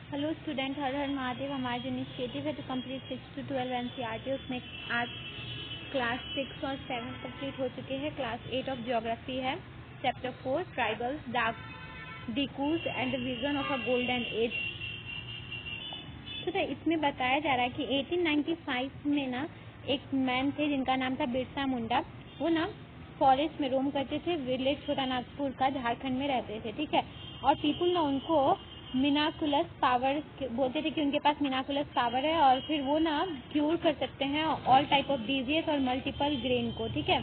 Hello student, हर हर महादेव। हमारा जो initiative है तो कंप्लीट 6 to 12 NCERT, उसमें आज क्लास 6 और 7 कंप्लीट हो चुके हैं। क्लास 8 ऑफ ज्योग्राफी है, chapter 4 tribals, dikus and the vision of a golden age. तो इसमें बताया जा रहा है कि 1895 में ना एक मैन थे जिनका नाम था बिरसा मुंडा। वो ना फॉरेस्ट में रोम करते थे, विलेज छोटा नागपुर का, झारखंड में रहते थे, ठीक है। और पीपुल ना उनको मिनाकुलस पावर बोलते थे कि उनके पास मिनाकुलस पावर है और फिर वो ना क्यूर कर सकते हैं ऑल टाइप ऑफ डिजीज और मल्टीपल ग्रेन को, ठीक है।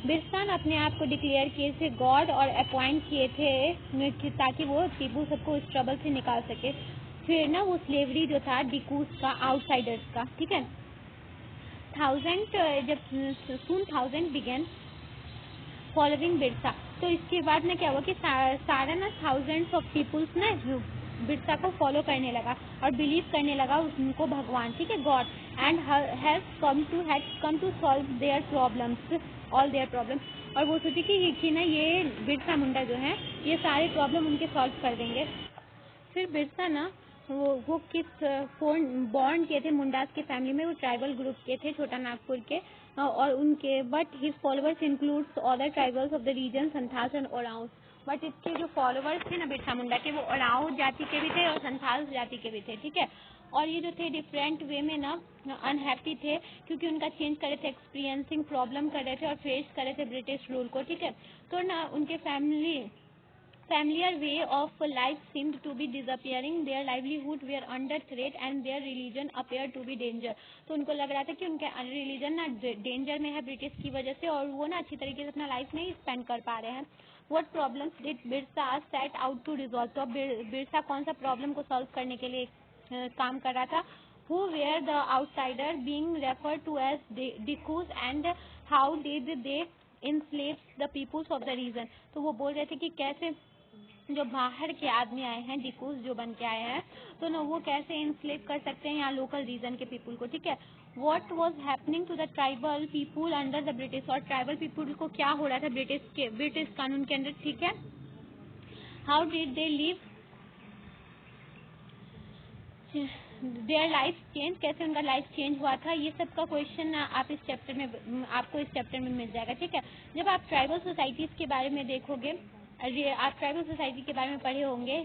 बिरसा ने अपने आप को डिक्लेयर किए थे गॉड और अपॉइंट किए थे ताकि वो पीपुल सबको इस ट्रबल से निकाल सके। फिर ना वो स्लेवरी जो था डिकूज का, आउटसाइडर्स का, ठीक है। जब 1000 बिगेन फॉलोइंग बिरसा, तो इसके बाद में क्या हुआ कि सारा ना थाउजेंड्स ऑफ पीपुल्स ने बिरसा को फॉलो करने लगा और बिलीव करने लगा उनको भगवान, ठीक है, God, and has come to solve their problems, all their problems. और वो सोची कि ना ये बिरसा मुंडा जो है ये सारे प्रॉब्लम उनके सॉल्व कर देंगे। फिर बिरसा ना वो किस बॉर्न किए थे मुंडास के फैमिली में, वो ट्राइबल ग्रुप के थे, छोटा नागपुर के, और उनके but his followers includes other tribals of the region Santhals and Oraon. But इसके जो फॉलोअर्स थे ना बिरसा मुंडा के, वो ओरांव जाति के भी थे और संथाल्स जाति के भी थे, ठीक है। और ये जो थे डिफरेंट वे में ना अनहैप्पी थे क्योंकि उनका चेंज कर रहे थे, एक्सपीरियंसिंग प्रॉब्लम कर रहे थे और फेस कर रहे थे ब्रिटिश रूल को, ठीक है। तो ना उनके familiar way of life seemed to be disappearing, their livelihood were under threat and their religion appeared to be danger। तो उनको लग रहा था कि उनके रिलीजन ना डेंजर में है ब्रिटिश की वजह से और वो ना अच्छी तरीके से अपना लाइफ नहीं स्पेंड कर पा रहे हैं। What problems did Birsa set out to resolve? तो अब बिरसा कौन सा प्रॉब्लम को सॉल्व करने के लिए काम कर रहा था? Who were the outsider being referred to as Dikus and how did they enslave the peoples of the region? तो वो बोल रहे थे कि कैसे जो बाहर के आदमी आए हैं, डिकूज जो बन के आए हैं, तो ना वो कैसे इंस्लेव कर सकते हैं यहाँ लोकल रीजन के पीपुल को, ठीक है। What was happening to the tribal people under the British? और ट्राइबल पीपुल को क्या हो रहा था ब्रिटिश कानून के अंदर, ठीक है। How did they live their life change? कैसे उनका लाइफ चेंज हुआ था? ये सब का क्वेश्चन आपको इस चैप्टर में मिल जाएगा, ठीक है। जब आप ट्राइबल सोसाइटीज के बारे में देखोगे, आप ट्राइबल सोसाइटी के बारे में पढ़े होंगे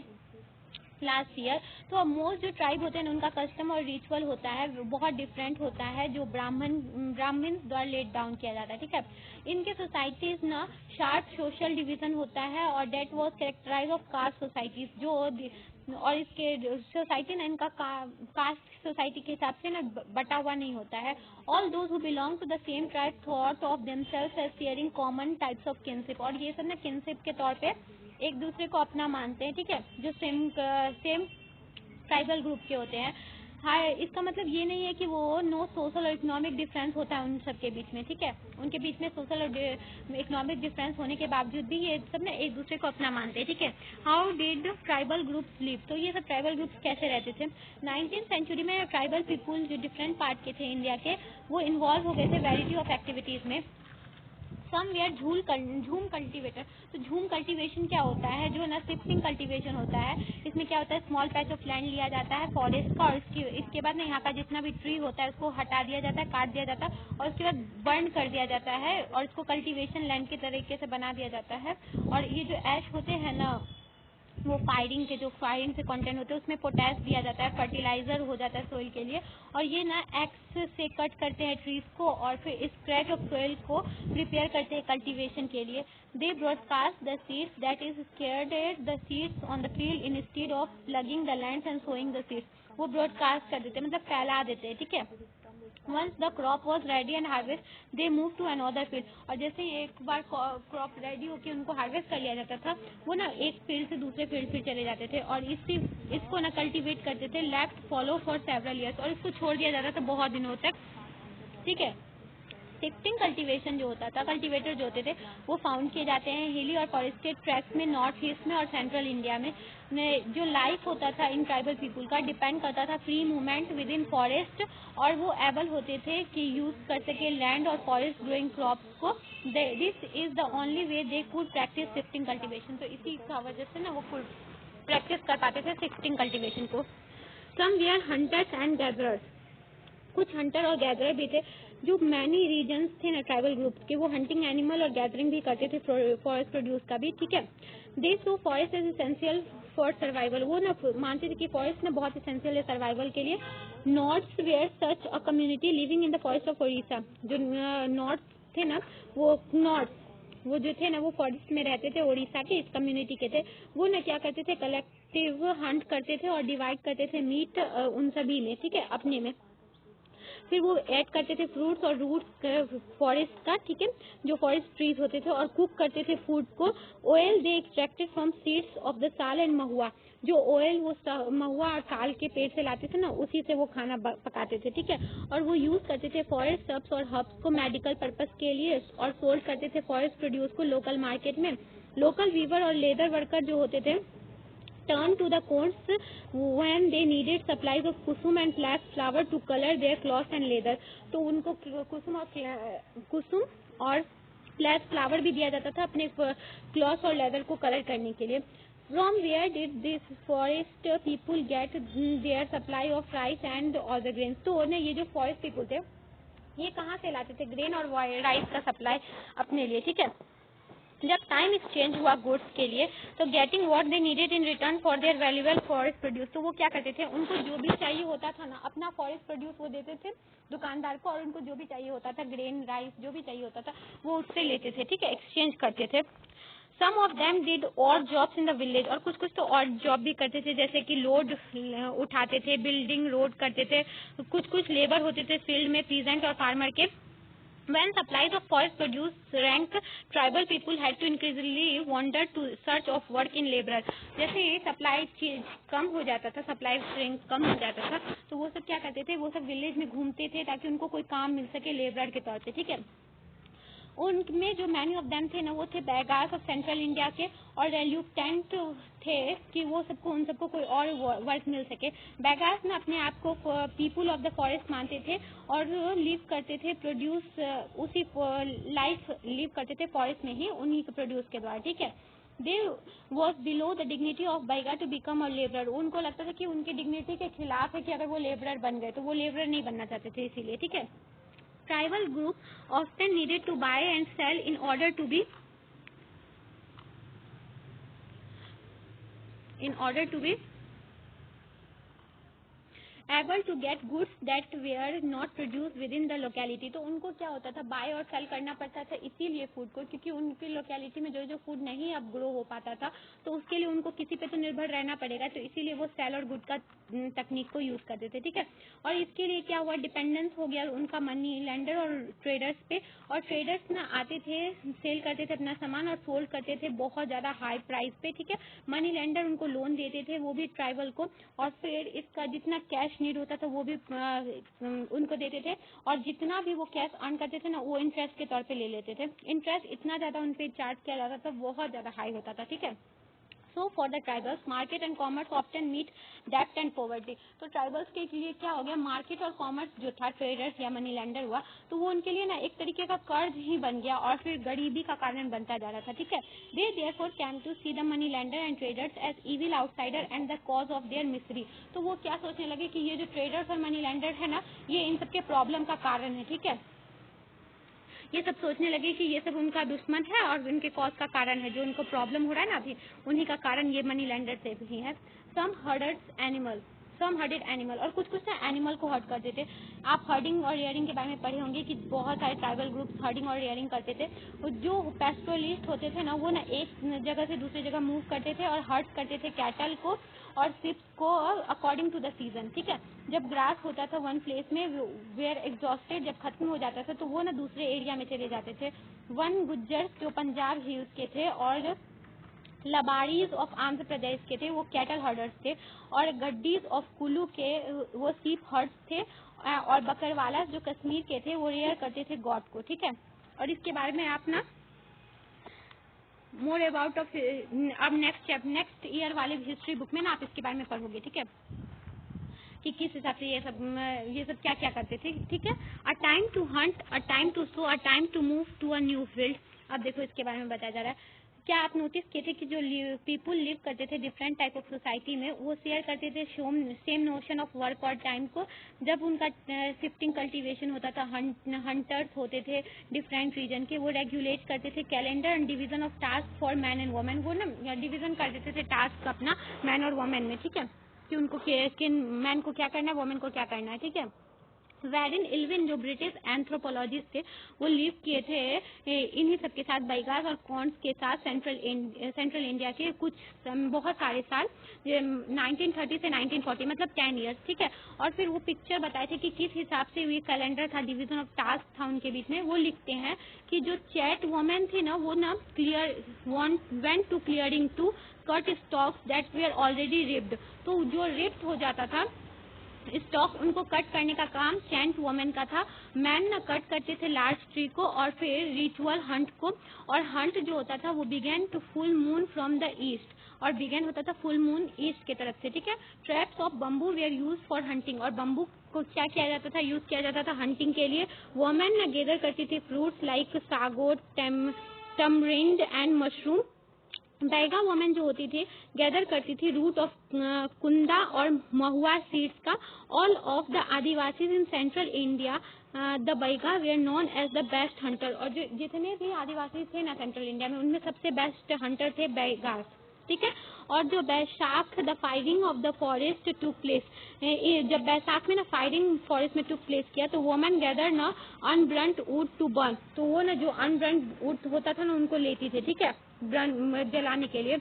लास्ट ईयर, तो मोस्ट जो ट्राइब होते हैं उनका कस्टम और रिचुअल होता है बहुत डिफरेंट होता है, जो ब्राह्मण द्वारा लेट डाउन किया जाता है, ठीक है। इनके सोसाइटीज ना शार्प सोशल डिवीजन होता है और that was characterise of caste societies, और इसके सोसाइटी ना इनका कास्ट सोसाइटी के हिसाब से ना बटा हुआ नहीं होता है। All those who belong to the same tribe thought of themselves as sharing common types of kinship, और ये सब ना किनशिप के तौर पे एक दूसरे को अपना मानते हैं, ठीक है, जो सेम ट्राइबल ग्रुप के होते हैं। हाँ, इसका मतलब ये नहीं है कि वो नो सोशल और इकोनॉमिक डिफरेंस होता है उन सब के बीच में, ठीक है। उनके बीच में सोशल और इकोनॉमिक डिफरेंस होने के बावजूद भी ये सब ना एक दूसरे को अपना मानते हैं, ठीक है। How did tribal groups live? तो ये सब ट्राइबल ग्रुप्स कैसे रहते थे? 19th सेंचुरी में ट्राइबल पीपुल जो डिफरेंट पार्ट के थे इंडिया के, वो इन्वॉल्व हो गए थे वैरायटी ऑफ एक्टिविटीज में। समवेयर झूम कल्टीवेटर। तो झूम कल्टीवेशन क्या होता है? जो ना शिफ्टिंग कल्टीवेशन होता है, इसमें क्या होता है, स्मॉल पैच ऑफ लैंड लिया जाता है फॉरेस्ट का और इसके बाद ना यहाँ का जितना भी ट्री होता है उसको हटा दिया जाता है, काट दिया जाता है और उसके बाद बर्न कर दिया जाता है और इसको कल्टीवेशन लैंड के तरीके से बना दिया जाता है। और ये जो ऐश होते हैं ना, वो फायरिंग से कंटेंट होते हैं उसमें पोटैश दिया जाता है, फर्टिलाइजर हो जाता है सोइल के लिए। और ये ना एक्स से कट करते हैं ट्रीज को और फिर स्क्रैच ऑफ सोइल को प्रिपेयर करते हैं कल्टीवेशन के लिए। They broadcast the seeds that is scared the seeds on the field instead of plugging the lands and sowing the seeds. वो ब्रॉडकास्ट कर देते हैं, मतलब फैला देते हैं, ठीक है। Once the crop was ready and harvest, they moved to another field। और जैसे ही एक बार क्रॉप रेडी होकर उनको हार्वेस्ट कर लिया जाता था, वो ना एक फील्ड से दूसरे फील्ड फिर चले जाते थे और इसको ना कल्टीवेट करते थे, left follow for several years, और इसको छोड़ दिया जाता था बहुत दिनों तक, ठीक है। शिफ्टिंग कल्टीवेशन जो होता था, कल्टीवेटर जो होते थे वो फाउंड किए जाते हैं हिली और फॉरेस्टेड ट्रैक्स में, नॉर्थ ईस्ट में और सेंट्रल इंडिया में। जो लाइफ होता था इन ट्राइबल पीपुल का डिपेंड करता था free movement with in forest, और वो एबल होते थे कि यूज कर सके लैंड और फॉरेस्ट ग्रोइंग क्रॉप्स को। This is the only way they could practice shifting cultivation. तो इसी का वजह से ना वो प्रैक्टिस कर पाते थे शिफ्टिंग कल्टीवेशन को। सम वेयर हंटर्स एंड गैदरर्स, कुछ हंटर और गैदरर भी थे। जो मैनी रीजन्स थे ना ट्राइबल ग्रुप्स के, वो हंटिंग एनिमल और गैदरिंग भी करते थे फॉरेस्ट प्रोड्यूस का भी, ठीक है। They saw forest is essential for survival, वो ना मानते थे कि फॉरेस्ट ना बहुत एसेंशियल है सर्वाइवल के लिए। North where such a community living in the forest of Odisha, जो नॉर्थ थे ना, वो जो थे ना वो फॉरेस्ट में रहते थे, ओडिशा के इस कम्युनिटी के थे। वो ना क्या करते थे, कलेक्टिव हंट करते थे और डिवाइड करते थे मीट उन सभी में, ठीक है, अपने में। फिर वो ऐड करते थे फ्रूट्स और रूट्स फॉरेस्ट का, ठीक है, जो फॉरेस्ट ट्रीज होते थे, और कुक करते थे फूड को। Oil they extracted from seeds of the साल एंड महुआ, जो ऑयल वो महुआ और साल के पेड़ से लाते थे ना, उसी से वो खाना पकाते थे, ठीक है। और वो यूज करते थे फॉरेस्ट सर्ब्स और हर्ब्स को मेडिकल पर्पस के लिए, और सोल्ड करते थे फॉरेस्ट प्रोड्यूस को लोकल मार्केट में। लोकल वीवर और लेदर वर्कर जो होते थे turn to the courts when they needed supplies of kusum and flax flower to color their cloth and leather, तो उनको कुसुम और फ्लैक्स फ्लावर भी दिया जाता था अपने क्लॉथ और लेदर को कलर करने के लिए। From where did this forest people get their supply of rice and other grains, तो ना ये जो फॉरेस्ट पीपल थे ये कहाँ से लाते थे ग्रेन और राइस का सप्लाई अपने लिए, ठीक है। जब टाइम एक्सचेंज हुआ गुड्स के लिए, तो getting what they needed in return for their valuable forest produce, तो वो क्या करते थे, उनको जो भी चाहिए होता था ना अपना फॉरेस्ट प्रोड्यूस वो देते थे दुकानदार को, और उनको जो भी चाहिए होता था ग्रेन राइस जो भी चाहिए होता था वो उससे लेते थे, ठीक है, एक्सचेंज करते थे। Some of them did odd jobs in the village, और कुछ कुछ तो ऑड जॉब भी करते थे, जैसे कि लोड उठाते थे, बिल्डिंग रोड करते थे, कुछ कुछ लेबर होते थे फील्ड में पीजेंट और फार्मर के। When supplies of forest produce rank, tribal people had to increasingly wander to search of work in laborer, जैसे सप्लाई कम हो जाता था, सप्लाई स्ट्रेंथ कम हो जाता था, तो वो सब क्या करते थे, वो सब विलेज में घूमते थे ताकि उनको कोई काम मिल सके लेबरर के तौर पे, ठीक है। उनमें जो मैनी ऑफ देम थे ना वो थे बैगार्स ऑफ सेंट्रल इंडिया के, और रेल्यूटेंट थे कि वो सबको उन सबको कोई और वर्क मिल सके। बैगार्स ना अपने आप को पीपुल ऑफ द फॉरेस्ट मानते थे और लिव करते थे प्रोड्यूस उसी लाइफ लिव करते थे फॉरेस्ट में ही उन्हीं के प्रोड्यूस के द्वारा, ठीक है। They was below the dignity of Baiga to become a labourer, उनको लगता था कि उनकी डिग्निटी के खिलाफ है कि अगर वो लेबरर बन गए, तो वो लेबरर नहीं बनना चाहते थे, इसीलिए, ठीक है। Tribal group often needed to buy and sell in order to be able to get goods that were not produced within the locality, तो उनको क्या होता था बाय और सेल करना पड़ता था इसीलिए फूड को, क्योंकि उनकी लोकेलिटी में जो जो फूड नहीं अब ग्रो हो पाता था तो उसके लिए उनको किसी पे तो निर्भर रहना पड़ेगा, तो इसीलिए वो सेल और गुड का तकनीक को यूज करते थे, ठीक है। और इसके लिए क्या हुआ, डिपेंडेंस हो गया उनका मनी लैंडर और ट्रेडर्स पे, और ट्रेडर्स ना आते थे सेल करते थे अपना सामान और सोल्ड करते थे बहुत ज्यादा हाई प्राइस पे, ठीक है। मनी लैंडर उनको लोन देते थे वो भी ट्राइबल को, और फिर इसका जितना कैश नीड होता था वो भी उनको देते थे, और जितना भी वो कैश अर्न करते थे ना वो इंटरेस्ट के तौर पे ले लेते थे। इंटरेस्ट इतना ज्यादा उन पे चार्ज किया जाता था, बहुत ज्यादा हाई होता था, ठीक है। So for the tribals, market and commerce often meet debt and poverty. तो ट्राइबल्स के लिए क्या हो गया, मार्केट और कॉमर्स जो था ट्रेडर्स या मनी लैंडर हुआ, तो वो उनके लिए ना एक तरीके का कर्ज ही बन गया और फिर गरीबी का कारण बनता जा रहा था, ठीक है। They therefore came to see the money lender and traders as evil outsider and the cause of their misery. तो वो क्या सोचने लगे कि ये जो ट्रेडर्स और मनी लैंडर है ना ये इन सबके प्रॉब्लम का कारण है, ठीक है। ये सब सोचने लगे कि ये सब उनका दुश्मन है और उनके कॉज का कारण है, जो उनको प्रॉब्लम हो रहा है ना अभी उन्हीं का कारण ये मनी लैंडर से भी है। सम हर्डेड एनिमल, और कुछ कुछ ना एनिमल को हर्ट करते थे। आप हर्डिंग और रेयरिंग के बारे में पढ़े होंगे कि बहुत सारे ट्राइबल ग्रुप्स हर्डिंग और रेयरिंग करते थे। जो पेस्टोलिस्ट होते थे ना वो ना एक जगह से दूसरी जगह मूव करते थे और हर्ट करते थे कैटल को और शिप्स को अकॉर्डिंग टू द सीजन, ठीक है। जब ग्रास होता था वन प्लेस में वेयर एग्जॉस्टेड, जब खत्म हो जाता था तो वो ना दूसरे एरिया में चले जाते थे। वन गुज्जर जो पंजाब हिल्स के थे और लबाड़ीज ऑफ आंध्र प्रदेश के थे वो कैटल हर्डर्स थे, और गड्डीज ऑफ कुल्लू के वो सीप हर्ड्स थे, और बकरवाला जो कश्मीर के थे वो रेयर करते थे गॉड को, ठीक है। और इसके बारे में आप ना मोर अबाउट ऑफ अब नेक्स्ट ईयर वाले हिस्ट्री बुक में ना आप इसके बारे में पढ़ोगे, ठीक है, कि किस हिसाब से ये सब क्या क्या करते थे, ठीक है। A time to hunt, a time to sow, a time to move to a new field. अब देखो इसके बारे में बताया जा रहा है क्या आप नोटिस किए थे कि जो पीपुल लिव करते थे डिफरेंट टाइप ऑफ सोसाइटी में, वो शेयर करते थे सेम नोशन ऑफ वर्क और टाइम को। जब उनका शिफ्टिंग कल्टीवेशन होता था, हंटर्स होते थे डिफरेंट रीजन के, वो रेगुलेट करते थे calendar and division of task for man and women. वो ना डिवीजन कर देते थे टास्क अपना मैन और वुमेन में, ठीक है, कि उनको मैन को क्या करना है, वुमेन को क्या करना है, ठीक है। वेरिन इल्विन जो ब्रिटिश एंथ्रोपोलॉजिस्ट थे, वो लिव किए थे इन्हीं सब के साथ, बाइगास और कॉन्स के साथ सेंट्रल इंडिया के कुछ बहुत सारे साल, 1930 से 1940, मतलब 10 इयर्स, ठीक है। और फिर वो पिक्चर बताए थे कि किस हिसाब से ये कैलेंडर था, डिवीजन ऑफ टास्क था उनके बीच में। वो लिखते हैं कि जो चैट वुमेन थी ना, वो ना went to clearing to cut stocks that were already ripped. तो जो रिप्ड हो जाता था स्टॉक, उनको कट करने का काम चैंट वुमेन का था। मैन ना कट करते थे लार्ज ट्री को और फिर रिचुअल हंट को, और हंट जो होता था वो began to full moon from the east, और बिगेन होता था फुल मून ईस्ट के तरफ से, ठीक है। Traps of bamboo were used for hunting, और बम्बू को क्या किया जाता था, यूज किया जाता था हंटिंग के लिए। वुमेन ना गैदर करती थी fruits like sago, tamarind and mushroom. Baiga women जो होती थी गैदर करती थी रूट ऑफ कुंदा और महुआ सीड्स का। All of the Adivasis in central India the Baiga were known as the best hunter, और जो जितने भी आदिवासी थे ना सेंट्रल इंडिया में, उनमें सबसे बेस्ट हंटर थे बैगास, ठीक है। और जो Baisakh the firing of the forest took place, जब बैसाख में ना फायरिंग फॉरेस्ट में टू प्लेस किया, तो वुमेन गैदर ना अनब्रंट वुड टू बर्न, तो वो ना जो अनब्रंट वुड होता था ना उनको लेती थी, ठीक है, जलाने के लिए।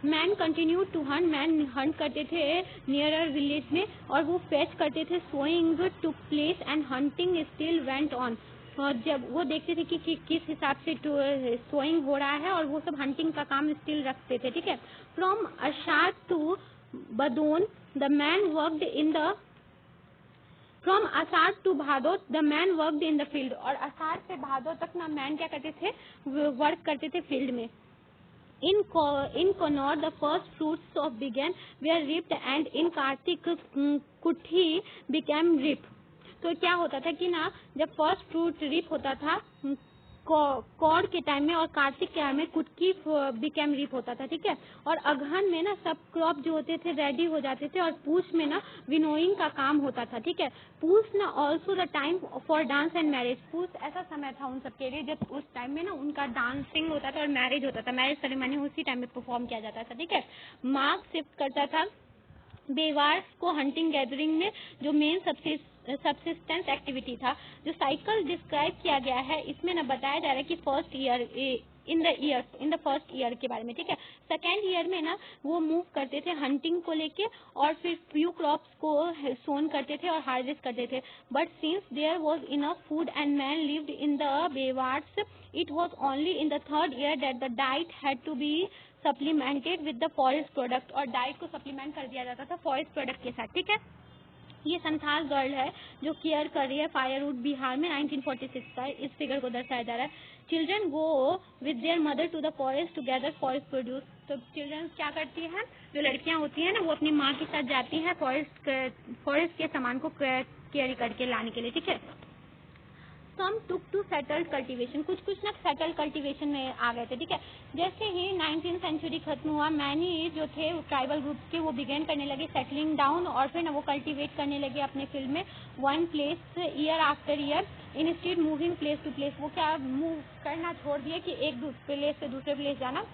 Man continue to hunt, man hunt करते थे नियरर विलेज में, और वो फेच करते थे sowing to place and hunting still went on. और जब वो देखते थे कि किस हिसाब से सोइंग हो रहा है, और वो सब हंटिंग का काम स्टिल रखते थे, ठीक है। From Ashadh to Bhadon the man worked in the from Ashadh to Bhado the man worked in the field, और आषाढ़ से भादो तक ना मैन क्या करते थे, वर्क करते थे फील्ड में। In Connor, the first fruits of began were reaped, and in Kartik, कुठी became reap। तो क्या होता था कि ना जब फर्स्ट फ्रूट रिप होता था कौड़ के टाइम में, और कार्तिक के टाइम में कुटकी बिकेम रिप होता था, ठीक है। और अगहन में ना सब क्रॉप जो होते थे रेडी हो जाते थे, और पूछ में ना विनोइंग का काम होता था, ठीक है। पूछ ना also the time for dance and marriage, पूछ ऐसा समय था उन सबके लिए जब उस टाइम में ना उनका डांसिंग होता था और मैरिज होता था, मैरिज सेरेमनी उसी टाइम में परफॉर्म किया जाता था, ठीक है। मार्क शिफ्ट करता था बेवार्स को हंटिंग गैदरिंग में, जो मेन सबसिस्टेंस एक्टिविटी था। जो साइकिल डिस्क्राइब किया गया है इसमें ना बताया जा रहा है कि first year in the first year के बारे में, ठीक है। सेकेंड ईयर में ना वो मूव करते थे हंटिंग को लेके, और फिर फ्यू क्रॉप्स को सोन करते थे और हार्वेस्ट करते थे। But since there was enough food and man lived in the bewars, it was only in the third year that the diet had to be supplemented with the forest product, और diet को supplement कर दिया जाता था forest product के साथ, ठीक है। ये संथाल गर्ल है जो केयर कर रही है फायरवुड बिहार में, 1946 का इस फिगर को दर्शाया जा रहा है। Children go with their mother to the forest to gather forest produce, तो चिल्ड्रन क्या करती हैं, जो लड़कियां होती हैं ना वो अपनी माँ के साथ जाती है फॉरेस्ट के सामान को कैरी करके लाने के लिए, ठीक है। सम टुक टू सेटल्ड कल्टीवेशन, कुछ ना सेटल कल्टीवेशन में आ गए थे, ठीक है। जैसे ही 19th सेंचुरी खत्म हुआ, मैनी जो थे ट्राइबल ग्रुप्स के वो बिगेन करने लगे सेटलिंग डाउन, और फिर ना वो कल्टीवेट करने लगे अपने फील्ड में one place year after year instead moving place to place. वो क्या मूव करना छोड़ दिए कि एक प्लेस से दूसरे प्लेस जाना,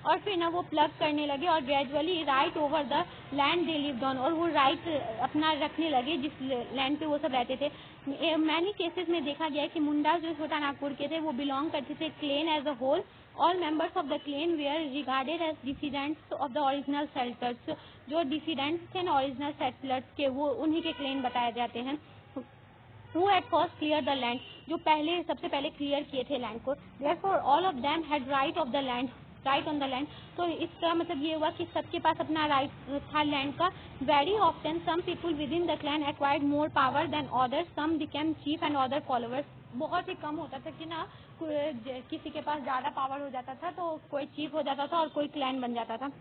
और फिर ना वो प्लग करने लगे, और gradually right over the land they lived on, और वो राइट अपना रखने लगे जिस लैंड पे वो सब रहते थे। मैनी केसेस में देखा गया है कि मुंडा जो छोटा नागपुर के थे वो बिलोंग करते थे clan as a whole. All members of the clan were regarded as descendants of the original settlers, जो डिसीडेंट्स थे ना ओरिजिनल सेटलर्स के, वो उन्हीं के क्लेन बताए जाते हैं। Who had first cleared the land, जो सबसे पहले क्लियर किए थे लैंड को। Therefore all of them had right of the land, right on the land. तो इसका मतलब ये हुआ कि सबके पास अपना राइट था लैंड का। Very often some people within the clan acquired more power than others, some became chief and other followers. बहुत ही कम होता था कि ना किसी के पास ज्यादा पावर हो जाता था तो कोई चीफ हो जाता था और कोई क्लैन बन जाता था।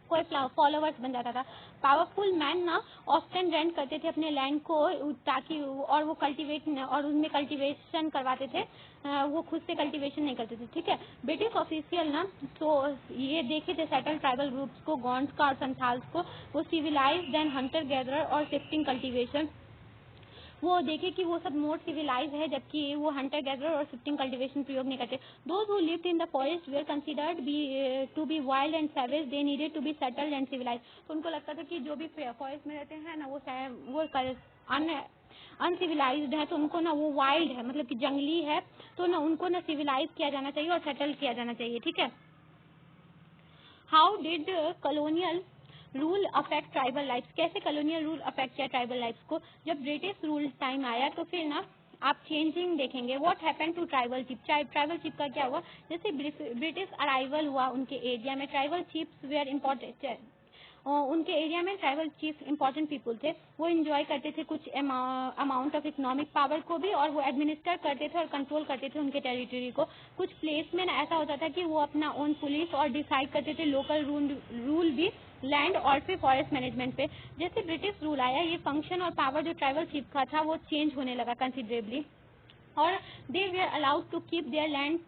कोई फॉलोवर्स बन जाता था। पावरफुल मैन ना ऑफ्टन रेंट करते थे अपने लैंड को ताकि और वो कल्टीवेट और उनमें कल्टीवेशन करवाते थे, वो खुद से कल्टीवेशन नहीं करते थे, ठीक है। ब्रिटिश ऑफिशियल ना तो ये देखे थे सेटल ट्राइबल ग्रुप्स को, गॉन्ड्स का और संथाल्स को, वो सिविलाइज्ड देन हंटर गैदरर और शिफ्टिंग कल्टीवेशन, वो देखे कि वो सब मोर सिविलाइज है जबकि वो हंटर गैदरर और शिफ्टिंग कल्टीवेशन प्रयोग नहीं करते। Those who lived in the forest were considered to be wild and savage, they needed to be settled and civilise. तो उनको लगता था कि जो भी फॉरेस्ट में रहते हैं ना वो अनसिविलाइज्ड है, तो उनको ना वो वाइल्ड है, मतलब कि जंगली है, तो ना उनको ना सिविलाइज किया जाना चाहिए और सेटल किया जाना चाहिए, ठीक है। How did colonial rule affect tribal lives, कैसे कॉलोनियल रूल अफेक्ट किया ट्राइबल लाइफ्स को? जब ब्रिटिश रूल टाइम आया तो फिर ना आप चेंजिंग देखेंगे। What happen to tribal chief, tribal chief का क्या हुआ? जैसे ब्रिटिश अराइवल हुआ उनके एरिया में, ट्राइबल चीफ्स वेयर इम्पोर्टेंट, उनके एरिया में ट्राइबल चीफ इंपॉर्टेंट पीपल थे, वो एंजॉय करते थे कुछ अमाउंट ऑफ इकोनॉमिक पावर को भी, और वो एडमिनिस्टर करते थे और कंट्रोल करते थे उनके टेरिटरी को। कुछ प्लेस में ना ऐसा होता था कि वो अपना ओन पुलिस और डिसाइड करते थे लोकल रूल भी लैंड और फिर फॉरेस्ट मैनेजमेंट पे। जैसे ब्रिटिश रूल आया, ये फंक्शन और पावर जो ट्राइबल चीफ का था वो चेंज होने लगा कंसिडरेबली, और they were allowed to keep their land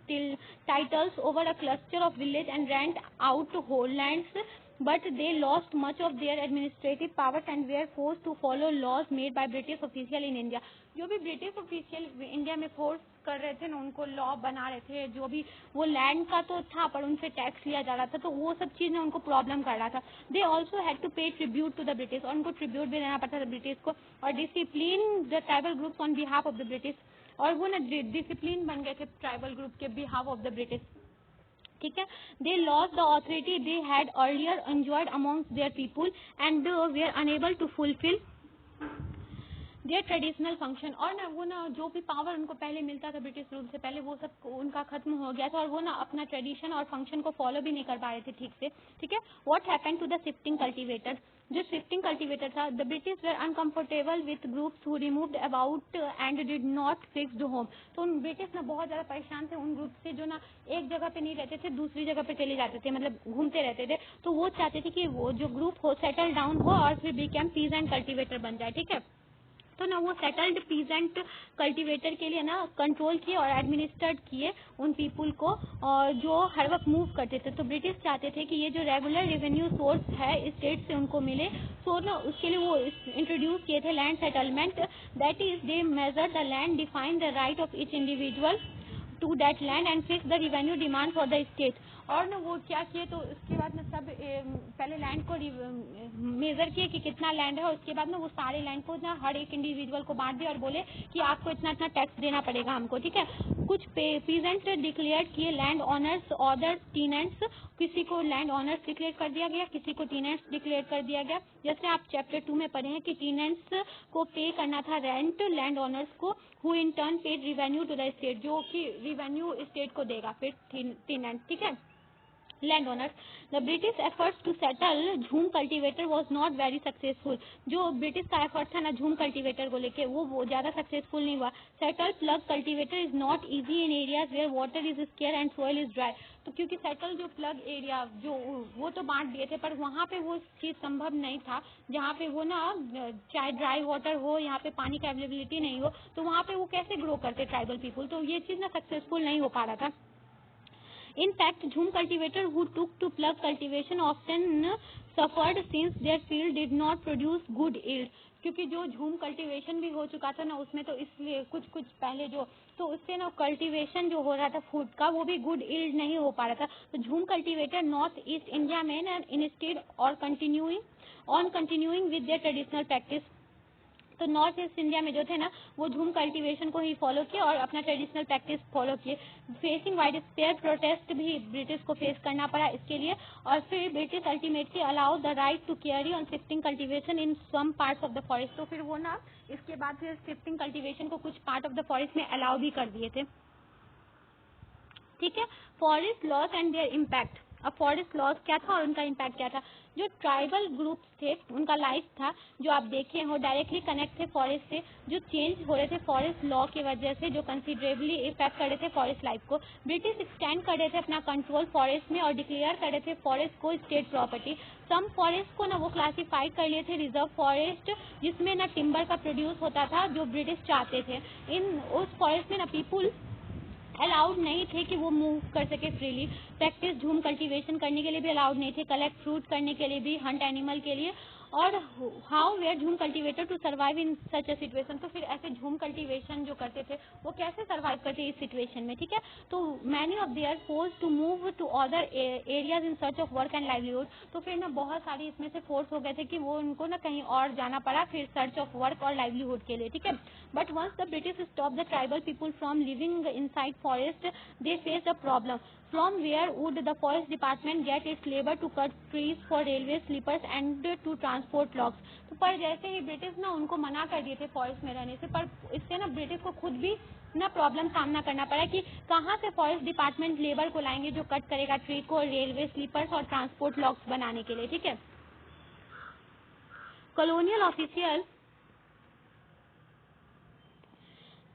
titles over a cluster of village and rent out whole lands, but they lost much of their administrative powers and were forced to follow laws made by British official in India। जो भी British official India में force कर रहे थे ना, उनको law बना रहे थे, जो भी वो लैंड का तो था पर उनसे टैक्स लिया जा रहा था, तो वो सब चीज ने उनको प्रॉब्लम कर रहा था। दे ऑल्सो हैड टू पे ट्रिब्यूट टू द ब्रिटिश, और उनको ट्रिब्यूट भी देना पड़ता था ब्रिटिश को, और discipline the tribal groups on behalf of the British, और वो ना डिसिप्लिन बन गए थे ट्राइबल ग्रुप के बिहाफ ऑफ द ब्रिटिश, ठीक है। They lost the authority they had earlier enjoyed amongst their people and were unable to fulfil their traditional function, और ना वो ना जो भी पावर उनको पहले मिलता था ब्रिटिश रूल से पहले, वो सब उनका खत्म हो गया था, और वो ना अपना ट्रेडिशन और फंक्शन को फॉलो भी नहीं कर पा रहे थे ठीक से, ठीक है। What happened to the shifting cultivator, जो शिफ्टिंग कल्टीवेटर था, the British were uncomfortable with groups who removed about and did not fixed home. तो उन ब्रिटिश ना बहुत ज्यादा परेशान थे उन ग्रुप से जो ना एक जगह पे नहीं रहते थे, दूसरी जगह पे चले जाते थे, मतलब घूमते रहते थे। तो वो चाहते थे कि वो जो ग्रुप हो सेटल डाउन हो और फिर बिकम पीजेंट कल्टीवेटर बन जाए, ठीक है। तो ना वो सेटल्ड पीजेंट कल्टीवेटर के लिए ना कंट्रोल किए और एडमिनिस्ट्रेट किए उन पीपुल को, और जो हर वक्त मूव करते थे। तो ब्रिटिश चाहते थे कि ये जो रेगुलर रेवेन्यू सोर्स है स्टेट से उनको मिले, तो ना उसके लिए वो इंट्रोड्यूस किए थे land settlement, that is they measure the land, define the right of each individual to that land and fix the revenue demand for the state. और ना वो क्या किए, तो उसके बाद में सब पहले लैंड को मेजर किए कि कितना लैंड है, और उसके बाद में वो सारे लैंड को ना हर एक इंडिविजुअल को बांट दिया और बोले कि आपको इतना इतना टैक्स देना पड़ेगा हमको, ठीक है। कुछ पीजेंट डिक्लेयर किए लैंड ऑनर्स, अदर्स टीनेंट्स, किसी को लैंड ऑनर्स डिक्लेयर कर दिया गया, किसी को टीनेंट्स डिक्लेयर कर दिया गया। जैसे आप चैप्टर 2 में पढ़े हैं कि टीनेंट्स को पे करना था रेंट लैंड ऑनर्स को, who in turn paid revenue to the state, जो कि रिवेन्यू स्टेट को देगा फिर टीनेंट्स, ठीक है, landowners। The British efforts to settle झूम cultivator was not very successful। जो ब्रिटिश का एफर्ट था ना झूम कल्टीवेटर को लेके, वो ज्यादा सक्सेसफुल नहीं हुआ। Settle plough cultivator is not easy in areas where water is scarce and soil is dry. तो क्योंकि सेटल जो प्लग एरिया जो वो तो बांट दिए थे, पर वहाँ पे वो चीज संभव नहीं था जहाँ पे वो ना चाहे ड्राई वाटर हो, यहाँ पे पानी का अवेलेबिलिटी नहीं हो, तो वहाँ पे वो कैसे ग्रो करते ट्राइबल पीपुल, तो ये चीज ना सक्सेसफुल नहीं हो पा रहा था। In fact, झूम cultivator who took to plug cultivation often suffered since their field did not produce good yield। क्योंकि जो झूम कल्टीवेशन भी हो चुका था ना उसमें, तो इसलिए कुछ पहले जो, तो उससे ना कल्टीवेशन जो हो रहा था फूड का वो भी गुड यील्ड नहीं हो पा रहा था। तो झूम कल्टीवेटर नॉर्थ ईस्ट इंडिया में ना इंस्टेड और continuing with their traditional practice, तो नॉर्थ ईस्ट इंडिया में जो थे ना वो झूम कल्टीवेशन को ही फॉलो किए और अपना ट्रेडिशनल प्रैक्टिस फॉलो किए। फेसिंग वाइड स्पेयर प्रोटेस्ट भी ब्रिटिश को फेस करना पड़ा इसके लिए, और फिर British ultimately allow the right to carry on shifting cultivation in some parts of the forest. तो फिर वो ना इसके बाद फिर शिफ्टिंग कल्टीवेशन को कुछ पार्ट ऑफ द फॉरेस्ट में अलाउ भी कर दिए थे, ठीक है। Forest loss and there impact. अब फॉरेस्ट लॉस क्या था और उनका इम्पैक्ट क्या था? जो ट्राइबल ग्रुप्स थे उनका लाइफ था जो आप देखे हो डायरेक्टली कनेक्ट थे फॉरेस्ट से, जो चेंज हो रहे थे फॉरेस्ट लॉ की वजह से, जो कंसिडरेबली इफेक्ट कर रहे थे फॉरेस्ट लाइफ को। ब्रिटिश एक्सटेंड कर रहे थे अपना कंट्रोल फॉरेस्ट में और डिक्लेयर कर रहे थे फॉरेस्ट को स्टेट प्रॉपर्टी। सम फॉरेस्ट को ना वो क्लासिफाइड कर लिए थे रिजर्व फॉरेस्ट, जिसमें ना टिम्बर का प्रोड्यूस होता था जो ब्रिटिश चाहते थे। इन उस फॉरेस्ट में ना पीपुल अलाउड नहीं थे कि वो मूव कर सके फ्रीली। प्रैक्टिस झूम कल्टीवेशन करने के लिए भी अलाउड नहीं थे, कलेक्ट फ्रूट करने के लिए भी, हंट एनिमल के लिए। और how were jhum cultivator to survive in such a situation, तो फिर ऐसे झूम कल्टीवेशन जो करते थे वो कैसे सर्वाइव करते इस सिचुएशन में, ठीक है। तो many of their forced to move to other areas in search of work and livelihood, तो फिर ना बहुत सारी इसमें से फोर्स हो गए थे कि वो उनको ना कहीं और जाना पड़ा फिर सर्च ऑफ वर्क और लाइवलीहुड के लिए, ठीक है। But once the British stop the tribal people from living inside forest, they faced a problem. From where would the forest department get its labor to cut trees for railway sleepers and to transport logs? तो पर जैसे ही British ना उनको मना कर दिए थे forest में रहने से, पर इससे ना ब्रिटिश को खुद भी ना प्रॉब्लम सामना करना पड़ा कि कहाँ से फॉरेस्ट डिपार्टमेंट लेबर को लाएंगे जो कट करेगा ट्री को रेलवे स्लीपर्स और ट्रांसपोर्ट लॉग्स बनाने के लिए, ठीक है। Colonial official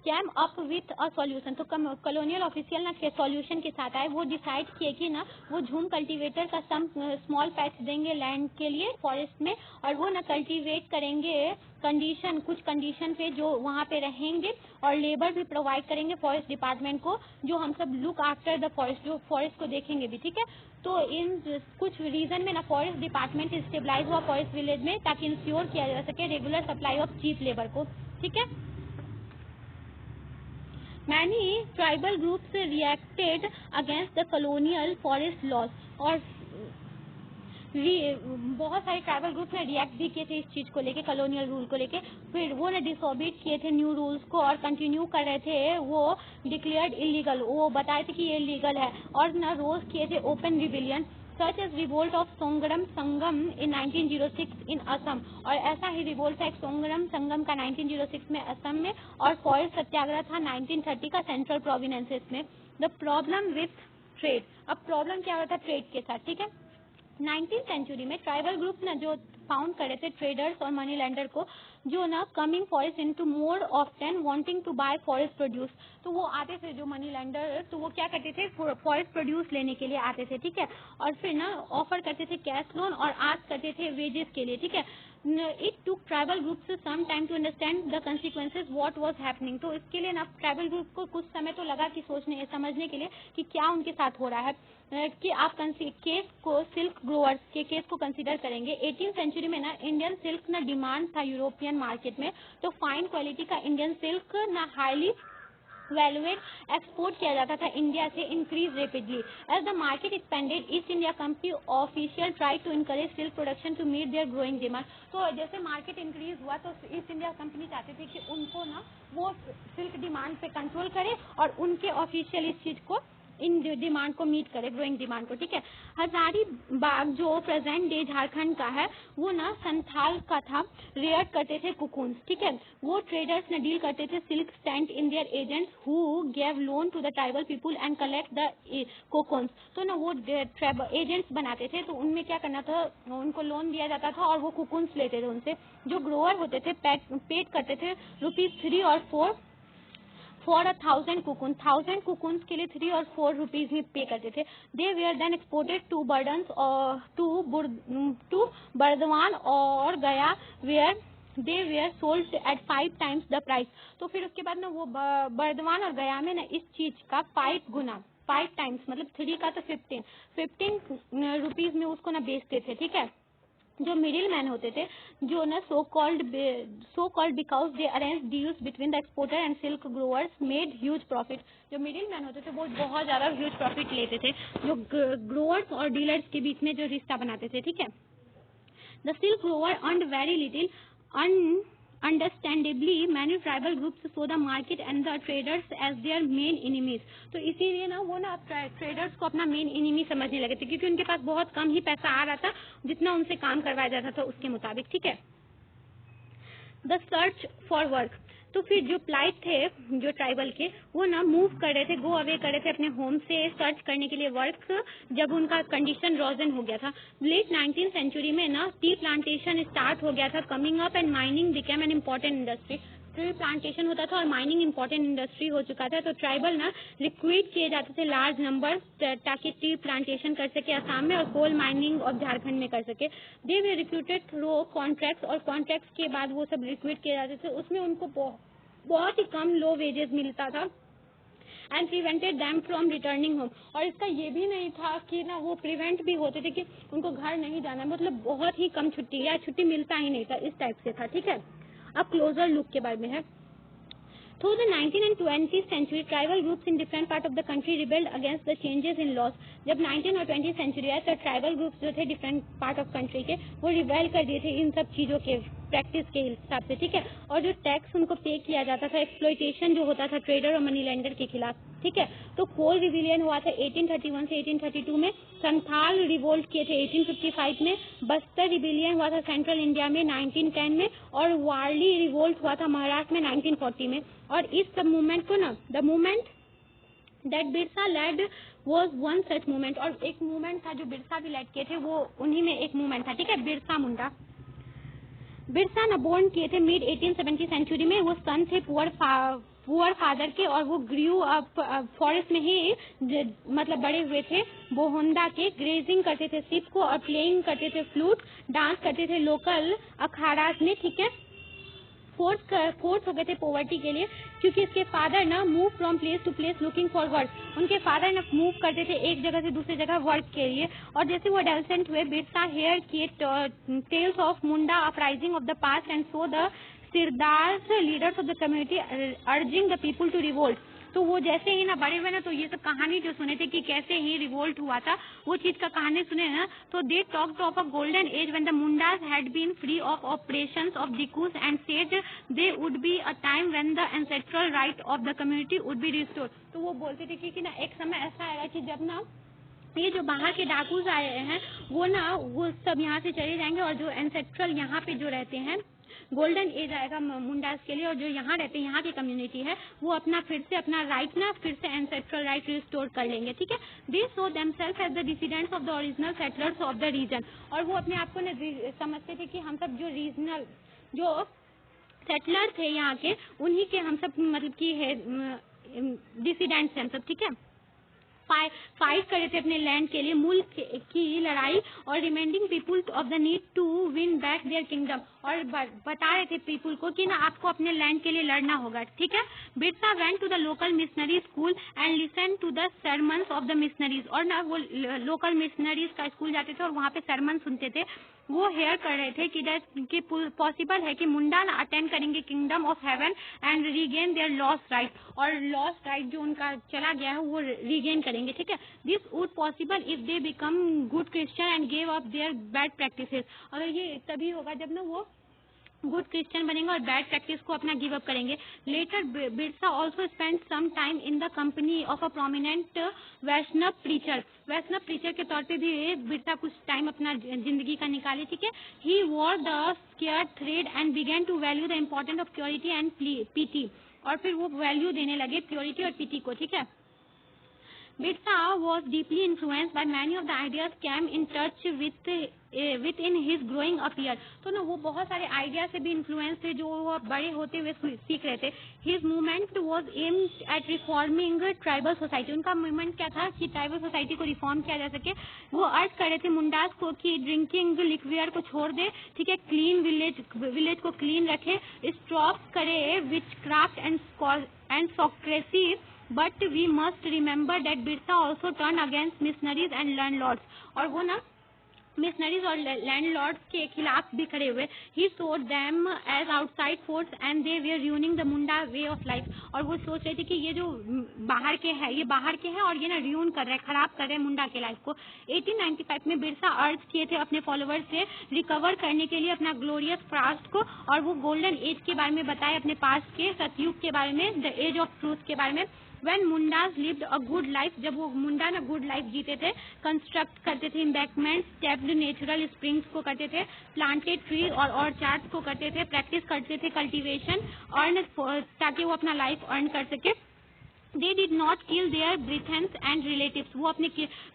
cam up with a solution, तो कॉलोनियल ऑफिशियल ना सॉल्यूशन के साथ आए। वो डिसाइड किए कि ना वो झूम कल्टीवेटर का सम स्मॉल पैच देंगे लैंड के लिए फॉरेस्ट में, और वो ना कल्टीवेट करेंगे कंडीशन, कुछ कंडीशन पे जो वहाँ पे रहेंगे, और लेबर भी प्रोवाइड करेंगे फॉरेस्ट डिपार्टमेंट को, जो हम सब लुक आफ्टर द फॉरेस्ट, जो फॉरेस्ट को देखेंगे भी, ठीक है। तो इन कुछ रीजन में ना फॉरेस्ट डिपार्टमेंट स्टेबलाइज हुआ फॉरेस्ट विलेज में, ताकि इंश्योर किया जा सके regular supply of cheap labour को, ठीक है। Many tribal groups reacted against the colonial forest laws, और बहुत सारे ट्राइबल ग्रुप ने रिएक्ट भी किए थे इस चीज को लेके, कॉलोनियल रूल को लेके। फिर वो ने डिसोबीट किए थे न्यू रूल्स को और कंटिन्यू कर रहे थे, वो डिक्लेयर्ड इलीगल, वो बताए थे कि ये इलीगल है, और ना रोज किए थे open rebellion such as revolt of Songram Sangma in 1906 in Assam, और ऐसा ही रिवोल्ट था एक सोंगरम संगम का 1906 में असम में, और फॉरेस्ट सत्याग्रह था 1930 का सेंट्रल प्रोविंसेस में। द प्रॉब्लम विथ ट्रेड, अब प्रॉब्लम क्या होता है ट्रेड के साथ, ठीक है। 19th सेंचुरी में ट्राइबल ग्रुप ना जो फाउंड करे थे ट्रेडर्स और मनी लैंडर को, जो ना coming forest into more often wanting to buy forest produce, तो वो आते थे जो मनी लैंडर, तो वो क्या करते थे फॉरेस्ट प्रोड्यूस लेने के लिए आते थे, ठीक है। और फिर ना ऑफर करते थे कैश लोन और आस्क करते थे वेजेस के लिए, ठीक है। इट टुक ट्राइबल ग्रुप से some time to understand the consequences what was happening, तो इसके लिए ना ट्राइबल ग्रुप को कुछ समय तो लगा कि सोचने समझने के लिए कि क्या उनके साथ हो रहा है, कि आप केस को सिल्क ग्रोअर्स के केस को कंसीडर करेंगे। 18th सेंचुरी में ना इंडियन सिल्क ना डिमांड था यूरोपियन मार्केट में, तो फाइन क्वालिटी का इंडियन सिल्क ना हाईली वैल्यूएड एक्सपोर्ट किया जाता था इंडिया से increase rapidly. As the market expanded, East India Company official try to encourage silk production to meet their growing demand, तो जैसे मार्केट इंक्रीज हुआ तो ईस्ट इंडिया कंपनी चाहते थे कि उनको ना वो सिल्क डिमांड पे कंट्रोल करे और उनके ऑफिशियल इस चीज को इन डिमांड को मीट करे, ग्रोइंग डिमांड को, ठीक है। हजारीबाग जो प्रेजेंट डे झारखंड का है, वो ना संथाल का था, रेयर करते थे कुकुन्स, ठीक है। वो ट्रेडर्स ने डील करते थे silk sent in their agents who gave loan to the tribal people and collect the cocoons, तो ना वो एजेंट्स बनाते थे, तो उनमें क्या करना था, उनको लोन दिया जाता था और वो कुकुन्स लेते थे उनसे। जो ग्रोअर होते थे पेड करते थे ₹3 और 4 फॉर 1000 कुकुन, 1000 कुकुन्स के लिए 3 और 4 रुपीज में पे करते थे। They were then exported to burdens और टू बर्दवान और Gaya, where they were sold at 5 times the price, तो फिर उसके बाद ना वो बर्दवान और गया में ना इस चीज का 5 गुना, 5 times मतलब 3 का तो 15 रुपीज में उसको ना बेचते थे, ठीक है। जो मिडिल मैन होते थे, जो ना so called because they arrange deals between the exporter and silk growers made huge profit, जो मिडिल मैन होते थे वो बहुत ज्यादा ह्यूज प्रॉफिट लेते थे, जो ग्रोअर्स और डीलर्स के बीच में जो रिश्ता बनाते थे, ठीक है। The silk grower earned very little, understandably many tribal groups saw the market and the traders as their main enemies, तो इसीलिए ना वो ना ट्रेडर्स को अपना मेन एनिमी समझने लगे थे, क्योंकि उनके पास बहुत कम ही पैसा आ रहा था जितना उनसे काम करवाया जाता था उसके मुताबिक, ठीक है। द सर्च फॉर वर्क, तो फिर जो प्लाइट थे जो ट्राइबल के, वो ना मूव कर रहे थे, गो अवे कर रहे थे अपने होम से सर्च करने के लिए वर्क, जब उनका कंडीशन रोजन हो गया था। लेट 19th सेंचुरी में ना टी प्लांटेशन स्टार्ट हो गया था coming up and mining became an important industry. Tree plantation होता था और माइनिंग इंपॉर्टेंट इंडस्ट्री हो चुका था। तो ट्राइबल ना रिक्रूट किए जाते थे लार्ज नंबर ताकि ट्री प्लांटेशन कर सके असम में और कोल माइनिंग और झारखंड में कर सके। दे वे रिक्रूटेड थ्रू कॉन्ट्रैक्ट्स और कॉन्ट्रैक्ट्स के बाद वो सब रिक्रूट किए जाते थे। उसमें उनको बहुत ही कम लो वेजेस मिलता था and prevented them from returning home. और इसका ये भी नहीं था कि ना वो प्रिवेंट भी होते थे कि उनको घर नहीं जाना, मतलब बहुत ही कम छुट्टी या छुट्टी मिलता ही नहीं था, इस टाइप से था। ठीक है, अब क्लोजर लुक के बारे में है। Through the 19th and 20th century, tribal groups in different part of the country rebelled against the changes in laws. जब 19 और 20 सेंचुरी आया तो ट्राइबल ग्रुप्स जो थे डिफरेंट पार्ट ऑफ कंट्री के, वो रिबेल कर दिए थे इन सब चीजों के प्रैक्टिस के हिसाब से। ठीक है, और जो टैक्स उनको पे किया जाता था, एक्सप्लॉइटेशन जो होता था ट्रेडर और मनी लेंडर के खिलाफ। ठीक है, तो कोल रिविलियन हुआ था 1831 से 1832 में, संथाल रिवोल्ट किए थे 1855 में, बस्तर रिविलियन हुआ था सेंट्रल इंडिया में 1910 में, और वारली रिवोल्ट हुआ था महाराष्ट्र में 1940 में। और इस सब मूवमेंट को ना the movement that Birsa led was one such movement, और एक मूवमेंट था जो बिरसा भी लेड किए थे, वो उन्हीं में एक मूवमेंट था। ठीक है, बिरसा मुंडा। बिरसा ना बोर्न किए थे मिड 1870 सेंचुरी में। वो सन थे पुअर फादर के, और वो ग्रू अप फॉरेस्ट में ही मतलब बड़े हुए थे बोहोंदा के। ग्रेजिंग करते थे शिप को और प्लेइंग करते थे फ्लूट, डांस करते थे लोकल अखाड़ास में। ठीक है, फोर्स हो गए थे पॉवर्टी के लिए, क्योंकि इसके फादर ना move from place to place looking for work. उनके फादर ना मूव करते थे एक जगह से दूसरी जगह वर्क के लिए। और जैसे वो एडolescent हुए, बिरसा हेयर किए tales of Munda uprising of the past and saw the sirdars leaders of the community urging the people to revolt. तो वो जैसे ही ना बड़े हुए ना, तो ये सब कहानी जो सुने थे कि कैसे ही रिवोल्ट हुआ था, वो चीज का कहानी सुने ना, तो they talked of a golden age when the Mundas had been free of oppression of dikus and said they would be a time when the ancestral right of the community would be restored. तो वो बोलते थे कि ना एक समय ऐसा आएगा कि जब ना ये जो बाहर के डाकूज आए हैं वो सब यहाँ से चले जाएंगे, और जो एंसेस्ट्रल यहाँ पे जो रहते हैं गोल्डन एज आएगा मुंडास के लिए, और जो यहाँ रहते हैं यहाँ की कम्युनिटी है वो अपना फिर से राइट ना फिर से एंसेस्ट्रल राइट रिस्टोर कर लेंगे। ठीक है, they saw themselves as the descendants of the original settlers of the region. और वो अपने आप को ना समझते थे कि हम सब जो रीजनल जो सेटलर थे यहाँ के, उन्हीं के हम सब मतलब की है डिसीडेंट्स हम सब। ठीक है, फाइट करे थे अपने लैंड के लिए, मुल्क की लड़ाई, और reminding people of the need to win back their kingdom. और बता रहे थे पीपुल को कि ना आपको अपने लैंड के लिए लड़ना होगा। ठीक है, Birsa went to the local missionary school and listen to the sermons of the missionaries. और ना वो लोकल मिशनरीज का स्कूल जाते थे और वहाँ पे सरमन सुनते थे। वो हेयर कर रहे थे कि पॉसिबल है कि मुंडा ना अटेंड करेंगे kingdom of heaven and regain their lost right, और लॉस्ट राइट जो उनका चला गया है वो रीगेन करेंगे। ठीक है, this would possible if they become good Christian and give up there bad practices. अगर ये तभी होगा जब ना वो गुड क्रिश्चियन बनेंगे और बैड प्रैक्टिस को अपना गिव अप करेंगे। Later Birsa also spend some time in the company of a prominent Vaishnav preacher के तौर पे भी बिरसा कुछ टाइम अपना जिंदगी का निकाले। ठीक है, he wore the sacred thread and began to value the importance of purity and piety, और फिर वो वैल्यू देने लगे प्योरिटी और पीटी को। ठीक है, Birsa was deeply influenced by many of the ideas came in touch with in his growing up year। तो ना वो बहुत सारे आइडिया से भी इन्फ्लुएंस थे जो वो बड़े होते हुए सीख रहे थे। His movement was aimed at reforming tribal society। उनका मूवमेंट क्या था कि ट्राइबल सोसाइटी को रिफॉर्म किया जा सके। वो अर्ज कर रहे थे मुंडास को कि ड्रिंकिंग लिक्वियर को छोड़ दे। ठीक है, क्लीन विलेज को क्लीन रखे, स्टॉप करे witchcraft and sorcery. But we must remember that Birsa also turned against missionaries and landlords। और वो ना मिशनरीज और लैंडलॉर्ड्स के खिलाफ भी खड़े हुए। He saw them as outside force and they were ruining the Munda way of life. और वो सोच रहे थे कि ये जो बाहर के हैं और ये ना रियून कर रहे हैं, खराब कर रहे हैं मुंडा के लाइफ को। 1895 में बिरसा अर्ज किए थे अपने फॉलोअर्स से रिकवर करने के लिए अपना ग्लोरियस पास्ट को, और वो गोल्डन एज के बारे में बताए अपने पास्ट के, सतयुग के बारे में, द एज ऑफ ट्रूथ के बारे में। When Mundas lived a good life, जब वो मुंडा ना गुड लाइफ जीते थे, कंस्ट्रक्ट करते थे एम्बैंकमेंट्स, टैप्ड नेचुरल स्प्रिंग्स को करते थे, प्लांटेड ट्री और ऑर्चार्ड्स को करते थे, प्रैक्टिस करते थे कल्टीवेशन अर्न, ताकि वो अपना लाइफ अर्न कर सके। They did not kill their brethren and relatives, वो अपने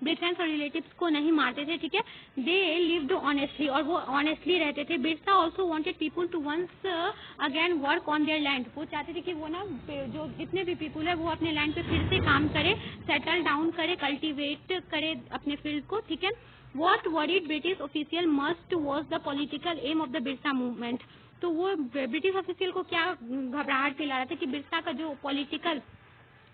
ब्रिथेंस और रिलेटिव्स को नहीं मारते थे, ठीक है। दे लिव्ड ऑनेस्टली, और वो ऑनेस्टली रहते थे। Birsa also wanted people to once again work on their land, वो चाहते थे कि वो ना जो जितने भी पीपुल है वो अपने लैंड पे फिर से काम करे, सेटल डाउन करे, कल्टीवेट करे अपने फील्ड को, ठीक है। What worried British official most was the political aim of the Birsa movement, तो वो ब्रिटिश ऑफिशियल को क्या घबराहट फैला रहा था कि बिरसा का जो पॉलिटिकल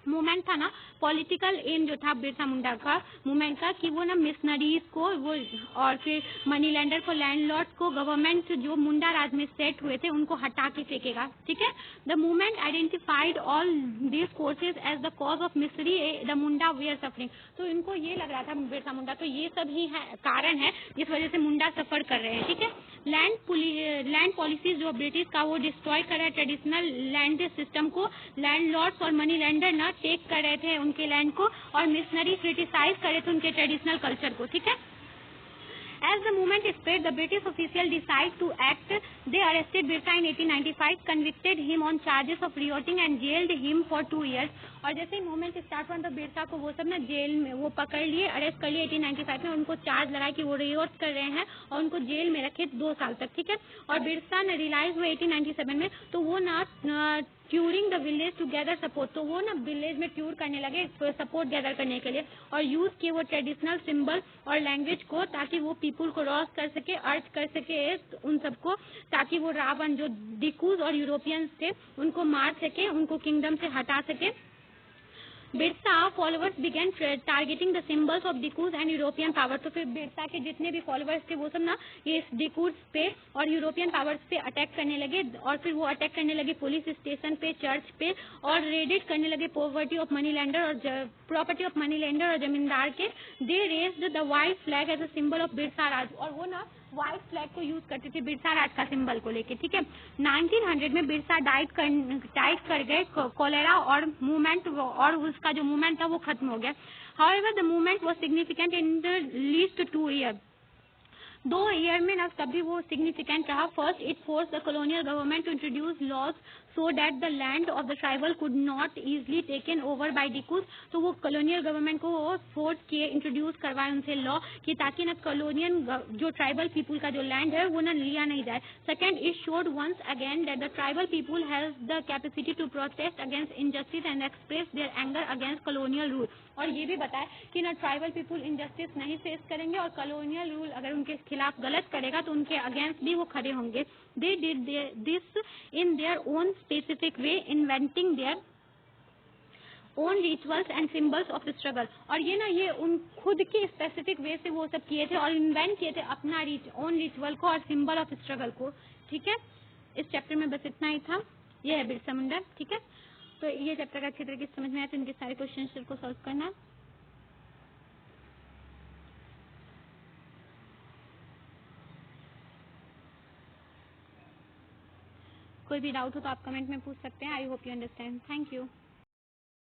मूवमेंट था ना, पॉलिटिकल एम जो था बिरसा मुंडा का मूवमेंट का, कि वो ना मिशनरीज को वो और फिर मनी लैंडर को, लैंडलॉर्ड को, गवर्नमेंट जो मुंडा राज में सेट हुए थे उनको हटा के फेंकेगा, ठीक है। The movement identified all this forces as the cause of misery the Munda were suffering, तो इनको ये लग रहा था बिरसा मुंडा, तो ये सब ही है कारण है जिस वजह से मुंडा सफर कर रहे हैं, ठीक है। लैंड पॉलिसीज जो ब्रिटिश का वो डिस्ट्रॉय कर रहा है ट्रेडिशनल लैंड सिस्टम को, लैंडलॉर्ड्स और मनी लैंडर ना टेक कर रहे थे उनके लैंड को, और मिशनरी क्रिटिसाइज कर रहे थे उनके ट्रेडिशनल कल्चर को, ठीक है। As the movement spread, the British officials decided to act. They arrested Birsa in 1895, convicted him on charges of rioting and jailed him for 2 years. और जैसे ही मूवमेंट स्टार्ट हुआ तो बिरसा को वो सब ना जेल में वो पकड़ लिए, अरेस्ट कर लिए 1895 में, उनको चार्ज लगाया कि वो रियोट कर रहे हैं और उनको जेल में रखे 2 साल तक, ठीक है। और बिरसा ने रियलाइज हुए 1897 में, तो वो ना touring the village to gather support, तो वो ना विलेज में ट्यूर करने लगे सपोर्ट गैदर करने के लिए, और यूज किए वो ट्रेडिशनल सिंबल और लैंग्वेज को, ताकि वो पीपुल को रॉस कर सके, अर्ज कर सके उन सबको, ताकि वो रावण जो डिकूज और यूरोपियंस थे उनको मार सके, उनको किंगडम से हटा सके। Birsa followers began targeting the symbols of dikus and European power, तो फिर बिरसा के जितने भी फॉलोअर्स थे वो सब ना ये डिकूज पे और यूरोपियन पावर्स पे अटैक करने लगे, और फिर वो अटैक करने लगे पुलिस स्टेशन पे, चर्च पे, और रेडिट करने लगे प्रॉपर्टी ऑफ मनी लैंडर और जमींदार के। They raised the white flag as a symbol of Birsa Raj, और वो ना व्हाइट फ्लैग को यूज करते थे बिरसा राज का सिंबल को लेके, ठीक है। 1900 में बिरसा डाइट कर गए कोलेरा, और मूवमेंट और उसका जो मूवमेंट था वो खत्म हो गया। However the movement was significant in the least 2 year, 2 year में ना तभी वो सिग्निफिकेंट रहा। First, it force the colonial government to introduce laws so that the land of the tribal could not easily taken over by dikus, तो वो colonial government को force किए, introduce करवाए उनसे लॉ, कि ताकि ना कॉलोनियल जो ट्राइबल पीपुल का जो लैंड है वो ना लिया नहीं जाए। Second, it showed once again that the tribal people has the capacity to protest against injustice and express their anger against colonial rule, और ये भी बताया कि ना ट्राइबल पीपुल इनजस्टिस नहीं फेस करेंगे, और कॉलोनियल रूल अगर उनके खिलाफ गलत करेगा तो उनके अगेंस्ट भी वो खड़े होंगे। They did this in their own specific way, inventing their own rituals and symbols of struggle, और ये ना ये उन खुद के स्पेसिफिक वे से वो सब किए थे और इन्वेंट किए थे अपना ओन रिचुअल को और सिंबल ऑफ स्ट्रगल को, ठीक है। इस चैप्टर में बस इतना ही था, ये है बिरसा मुंडा, ठीक है। तो ये चैप्टर का अच्छी तरीके से समझ में आया तो इनके सारे क्वेश्चन को सॉल्व करना। कोई भी डाउट हो तो आप कमेंट में पूछ सकते हैं। I hope you understand. Thank you.